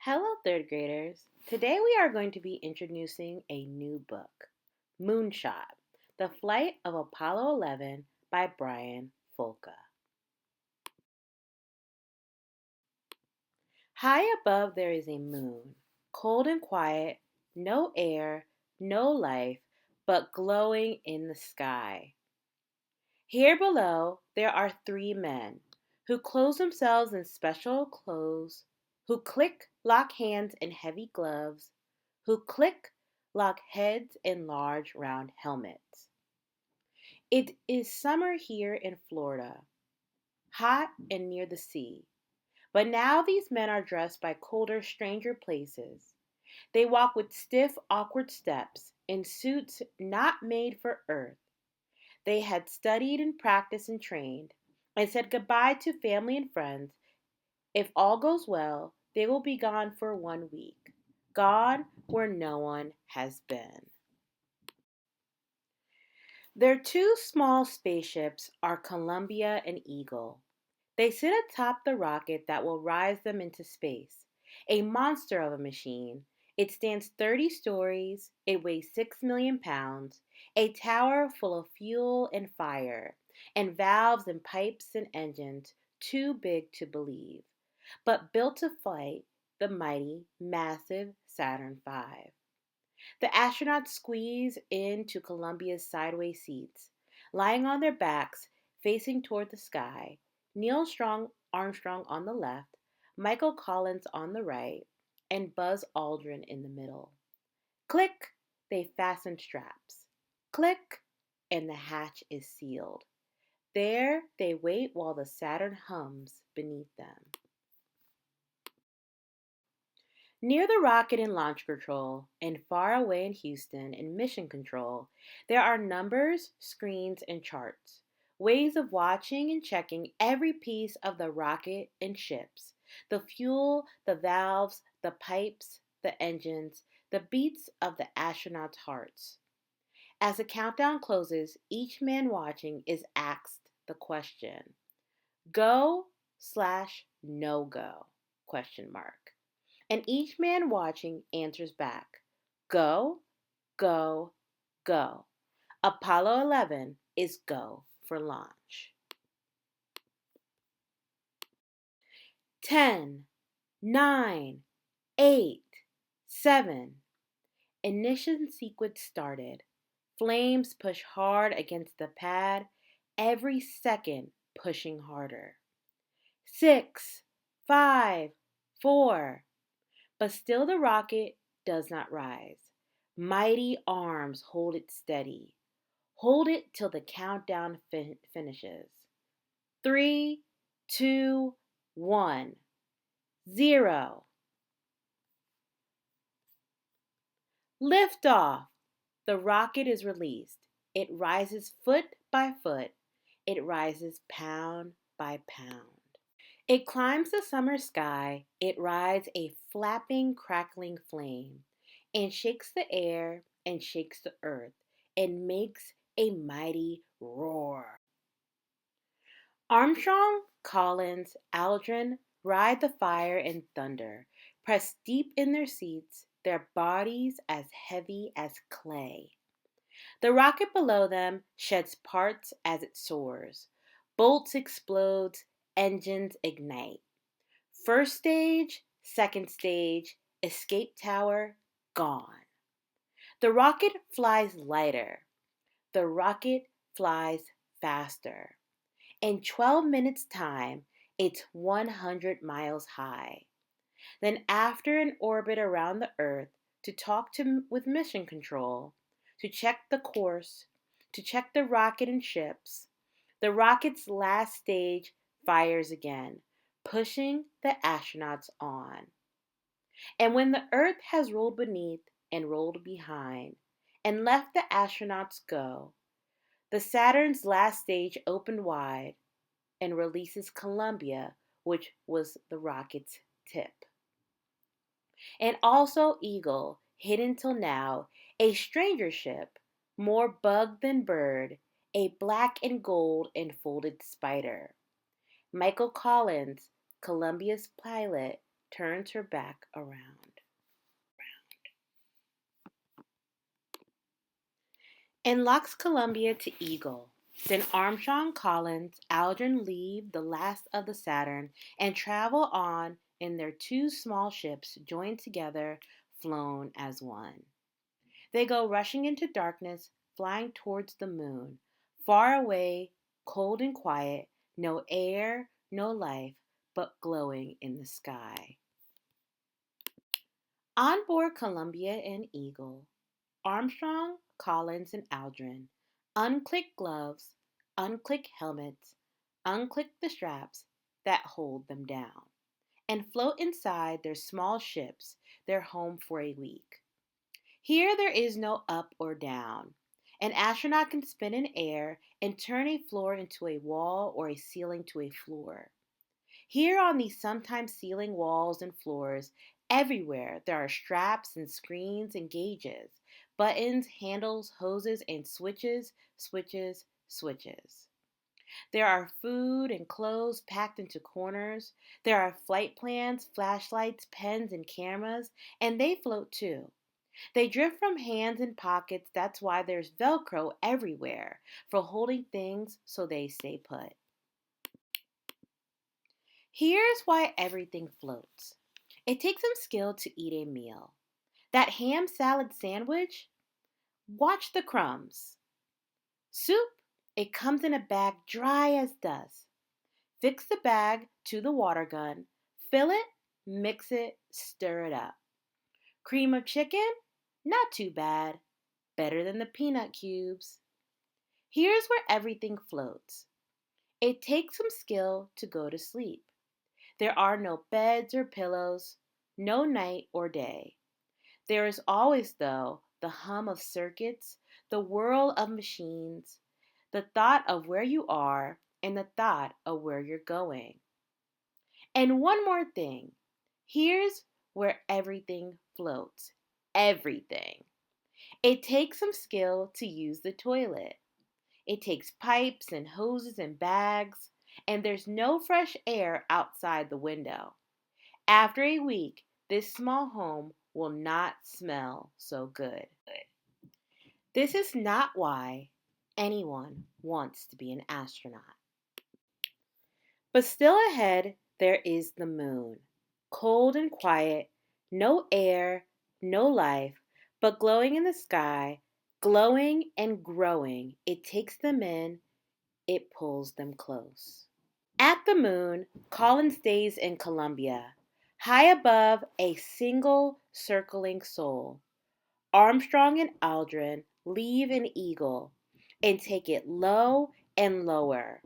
Hello, third graders. Today we are going to be introducing a new book, Moonshot, The Flight of Apollo 11 by Brian Folka. High above there is a moon, cold and quiet, no air, no life, but glowing in the sky. Here below there are three men who clothe themselves in special clothes, who click lock hands in heavy gloves, who click lock heads in large round helmets. It is summer here in Florida, hot and near the sea. But now these men are dressed by colder, stranger places. They walk with stiff, awkward steps in suits not made for earth. They had studied and practiced and trained, and said goodbye to family and friends. If all goes well, they will be gone for 1 week, gone where no one has been. Their two small spaceships are Columbia and Eagle. They sit atop the rocket that will rise them into space. A monster of a machine. It stands 30 stories, it weighs 6 million pounds, a tower full of fuel and fire, and valves and pipes and engines too big to believe, but built to fight the mighty, massive Saturn V. The astronauts squeeze into Columbia's sideways seats, lying on their backs, facing toward the sky. Neil Armstrong on the left, Michael Collins on the right, and Buzz Aldrin in the middle. Click, they fasten straps. Click, and the hatch is sealed. There they wait while the Saturn hums beneath them. Near the rocket and launch control, and far away in Houston in mission control, there are numbers, screens, and charts, ways of watching and checking every piece of the rocket and ships, the fuel, the valves, the pipes, the engines, the beats of the astronauts' hearts. As the countdown closes, each man watching is asked the question, go/no go, question mark. And each man watching answers back, go, go, go. Apollo 11 is go for launch. 10, 9, 8, 7. Ignition sequence started. Flames push hard against the pad, every second pushing harder. 6, 5, 4. But still the rocket does not rise. Mighty arms hold it steady. Hold it till the countdown finishes. 3, 2, 1, 0. Liftoff! The rocket is released. It rises foot by foot. It rises pound by pound. It climbs the summer sky, it rides a flapping, crackling flame, and shakes the air and shakes the earth, and makes a mighty roar. Armstrong, Collins, Aldrin ride the fire and thunder, pressed deep in their seats, their bodies as heavy as clay. The rocket below them sheds parts as it soars. Bolts explode, engines ignite. First stage, second stage, escape tower, gone. The rocket flies lighter. The rocket flies faster. In 12 minutes' time, it's 100 miles high. Then after an orbit around the Earth to talk with mission control, to check the course, to check the rocket and ships, the rocket's last stage fires again, pushing the astronauts on. And when the Earth has rolled beneath and rolled behind and left the astronauts go, the Saturn's last stage opened wide and releases Columbia, which was the rocket's tip. And also Eagle, hidden till now, a stranger ship, more bug than bird, a black and gold enfolded spider. Michael Collins, Columbia's pilot, turns her back around. And locks Columbia to Eagle. Then Armstrong, Collins, Aldrin leave the last of the Saturn and travel on in their two small ships joined together, flown as one. They go rushing into darkness, flying towards the moon. Far away, cold and quiet, no air, no life, but glowing in the sky. On board Columbia and Eagle, Armstrong, Collins, and Aldrin unclick gloves, unclick helmets, unclick the straps that hold them down, and float inside their small ships, their home for a week. Here there is no up or down. An astronaut can spin in air and turn a floor into a wall or a ceiling to a floor. Here on these sometimes ceiling walls and floors, everywhere there are straps and screens and gauges, buttons, handles, hoses, and switches, switches, switches. There are food and clothes packed into corners. There are flight plans, flashlights, pens, and cameras, and they float too. They drift from hands and pockets, that's why there's Velcro everywhere for holding things so they stay put. Here's why everything floats. It takes some skill to eat a meal. That ham salad sandwich? Watch the crumbs. Soup? It comes in a bag dry as dust. Fix the bag to the water gun. Fill it, mix it, stir it up. Cream of chicken? Not too bad. Better than the peanut cubes. Here's where everything floats. It takes some skill to go to sleep. There are no beds or pillows, no night or day. There is always, though, the hum of circuits, the whirl of machines, the thought of where you are, and the thought of where you're going. And one more thing. Here's where everything floats. Everything. It takes some skill to use the toilet. It takes pipes and hoses and bags, and there's no fresh air outside the window. After a week, this small home will not smell so good. This is not why anyone wants to be an astronaut. But still ahead, there is the moon. Cold and quiet, no air, no life, but glowing in the sky, glowing and growing. It takes them in, it pulls them close. At the moon, Colin stays in Columbia, high above a single circling soul. Armstrong and Aldrin leave an Eagle and take it low and lower.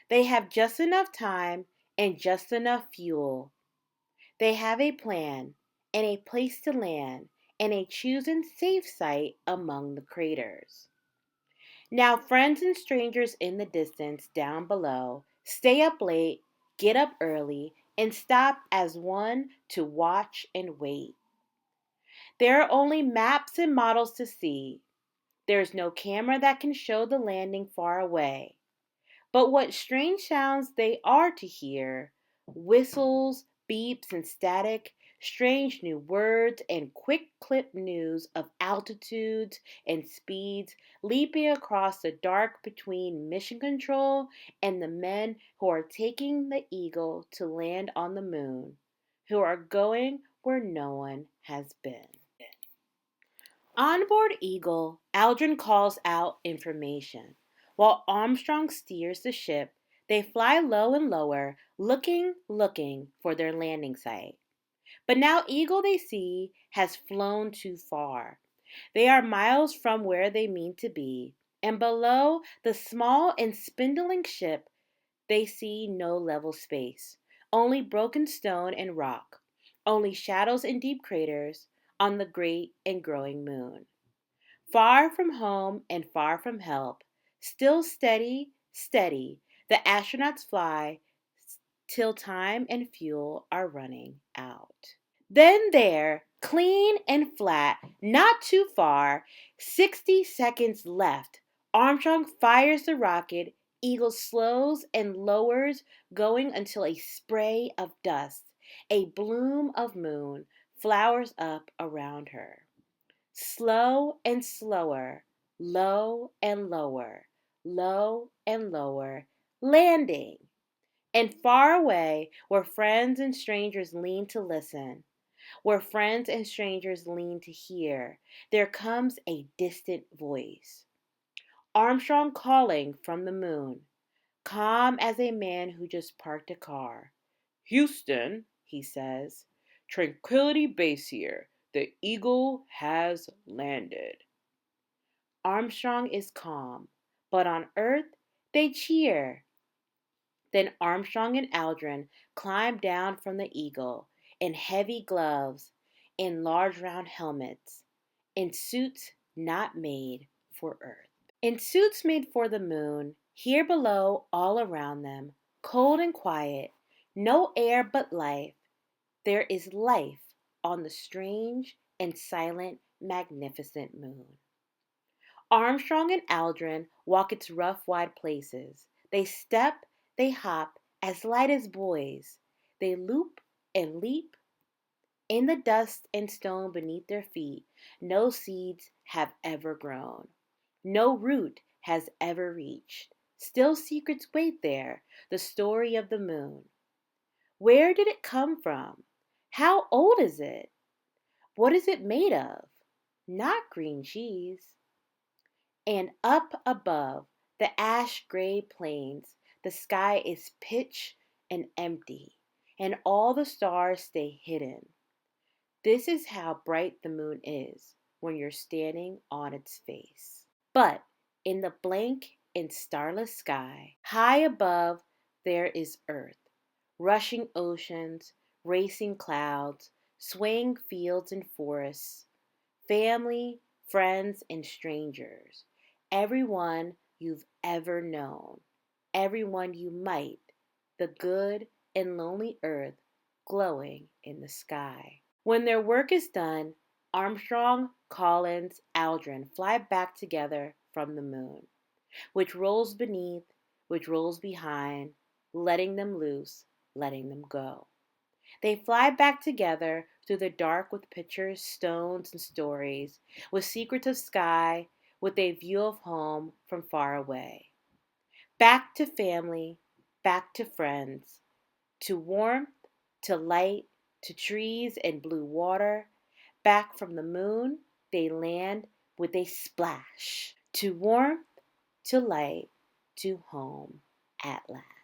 They have just enough time and just enough fuel. They have a plan and a place to land and a chosen safe site among the craters. Now, friends and strangers in the distance down below stay up late, get up early, and stop as one to watch and wait. There are only maps and models to see. There's no camera that can show the landing far away. But what strange sounds they are to hear, whistles, beeps, and static, strange new words, and quick clip news of altitudes and speeds leaping across the dark between mission control and the men who are taking the Eagle to land on the moon, who are going where no one has been. On board Eagle, Aldrin calls out information. While Armstrong steers the ship, they fly low and lower, looking for their landing site. But now Eagle, they see, has flown too far. They are miles from where they mean to be, and below the small and spindling ship, they see no level space, only broken stone and rock, only shadows and deep craters on the great and growing moon. Far from home and far from help, still steady, steady, the astronauts fly till time and fuel are running out. Then there, clean and flat, not too far, 60 seconds left. Armstrong fires the rocket, Eagle slows and lowers, going until a spray of dust. A bloom of moon flowers up around her. Slow and slower, low and lower, low and lower, landing. And far away, where friends and strangers lean to listen, where friends and strangers lean to hear, there comes a distant voice. Armstrong calling from the moon, calm as a man who just parked a car. Houston, he says, Tranquility Base here. The Eagle has landed. Armstrong is calm, but on Earth they cheer. Then Armstrong and Aldrin climb down from the Eagle in heavy gloves, in large round helmets, in suits not made for Earth. In suits made for the moon, here below, all around them, cold and quiet, no air but life, there is life on the strange and silent, magnificent moon. Armstrong and Aldrin walk its rough, wide places. They step, they hop, as light as boys. They loop and leap. In the dust and stone beneath their feet, no seeds have ever grown. No root has ever reached. Still secrets wait there, the story of the moon. Where did it come from? How old is it? What is it made of? Not green cheese. And up above the ash gray plains, the sky is pitch and empty, and all the stars stay hidden. This is how bright the moon is when you're standing on its face. But in the blank and starless sky, high above, there is Earth, rushing oceans, racing clouds, swaying fields and forests, family, friends, and strangers, everyone you've ever known, everyone you might, the good and lonely Earth glowing in the sky. When their work is done, Armstrong, Collins, Aldrin fly back together from the moon, which rolls beneath, which rolls behind, letting them loose, letting them go. They fly back together through the dark with pictures, stones, and stories, with secrets of sky, with a view of home from far away. Back to family, back to friends, to warmth, to light, to trees and blue water. Back from the moon, they land with a splash. To warmth, to light, to home at last.